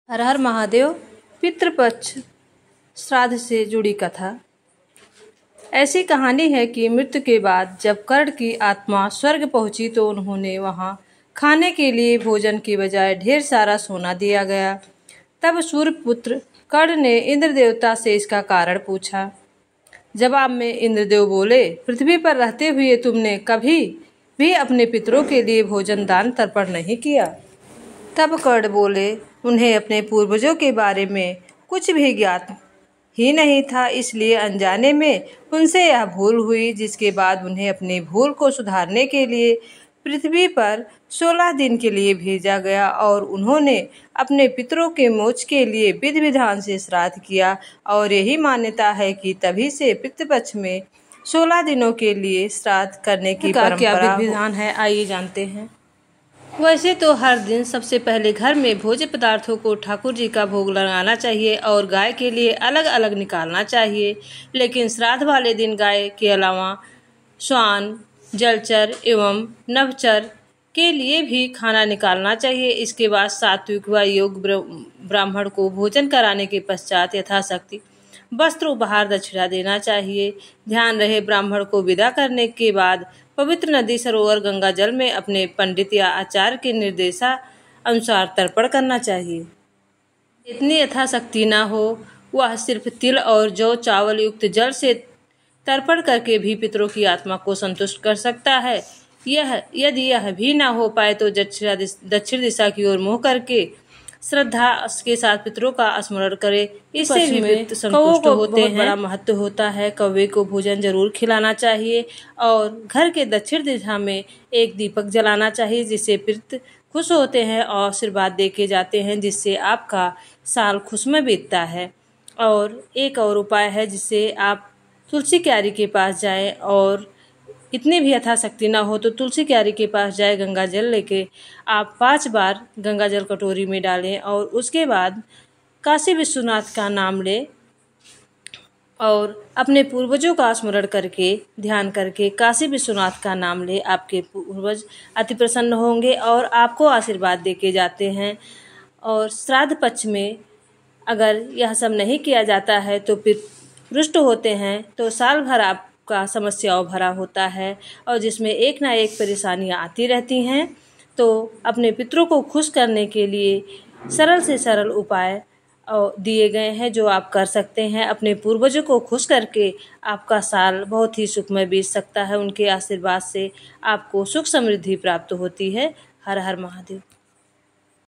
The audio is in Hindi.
हर हर महादेव। पितृपक्ष श्राद्ध से जुड़ी कथा। ऐसी कहानी है कि मृत्यु के बाद जब कर्ण की आत्मा स्वर्ग पहुंची तो उन्होंने वहां खाने के लिए भोजन के बजाय ढेर सारा सोना दिया गया। तब सूर्यपुत्र कर्ण ने इंद्र देवता से इसका कारण पूछा। जवाब में इंद्रदेव बोले, पृथ्वी पर रहते हुए तुमने कभी भी अपने पितरों के लिए भोजन दान तर्पण नहीं किया। तब कर्ण बोले, उन्हें अपने पूर्वजों के बारे में कुछ भी ज्ञात ही नहीं था, इसलिए अनजाने में उनसे यह भूल हुई, जिसके बाद उन्हें अपनी भूल को सुधारने के लिए पृथ्वी पर 16 दिन के लिए भेजा गया और उन्होंने अपने पितरों के मोक्ष के लिए विधि विधान से श्राद्ध किया। और यही मान्यता है कि तभी से पितृपक्ष में 16 दिनों के लिए श्राद्ध करने की परंपरा। क्या विधि विधान है, आइए जानते हैं। वैसे तो हर दिन सबसे पहले घर में भोज्य पदार्थों को ठाकुर जी का भोग लगाना चाहिए और गाय के लिए अलग अलग निकालना चाहिए, लेकिन श्राद्ध वाले दिन गाय के अलावा श्वान, जलचर एवं नभचर के लिए भी खाना निकालना चाहिए। इसके बाद सात्विक व योग्य ब्राह्मण को भोजन कराने के पश्चात यथाशक्ति वस्त्र उपहार दक्षिणा देना चाहिए। ध्यान रहे, ब्राह्मण को विदा करने के बाद पवित्र नदी सरोवर गंगा जल में अपने पंडित या आचार्य के निर्देशा अनुसार तर्पण करना चाहिए। इतनी यथाशक्ति न हो, वह सिर्फ तिल और जौ चावल युक्त जल से तर्पण करके भी पितरों की आत्मा को संतुष्ट कर सकता है। यदि यह भी न हो पाए तो दक्षिण दिशा की ओर मुँह करके श्रद्धा के साथ पितरों का स्मरण करे। इससे भी पितृ संतुष्ट होते हैं। बड़ा महत्व होता है। कौवे को भोजन जरूर खिलाना चाहिए और घर के दक्षिण दिशा में एक दीपक जलाना चाहिए, जिससे पितृ खुश होते हैं और आशीर्वाद दे के जाते हैं, जिससे आपका साल खुशमय बीतता है। और एक और उपाय है, जिससे आप तुलसी क्यारी के पास जाएं और इतनी भी यथाशक्ति ना हो तो तुलसी क्यारी के पास जाए, गंगा जल लेके आप 5 बार गंगा जल कटोरी में डालें और उसके बाद काशी विश्वनाथ का नाम लें और अपने पूर्वजों का स्मरण करके ध्यान करके काशी विश्वनाथ का नाम ले। आपके पूर्वज अति प्रसन्न होंगे और आपको आशीर्वाद दे के जाते हैं। और श्राद्ध पक्ष में अगर यह सब नहीं किया जाता है तो फिर रुष्ट होते हैं, तो साल भर आपका समस्याओं भरा होता है और जिसमें एक ना एक परेशानियां आती रहती हैं। तो अपने पितरों को खुश करने के लिए सरल से सरल उपाय दिए गए हैं जो आप कर सकते हैं। अपने पूर्वजों को खुश करके आपका साल बहुत ही सुखमय बीत सकता है। उनके आशीर्वाद से आपको सुख समृद्धि प्राप्त होती है। हर हर महादेव।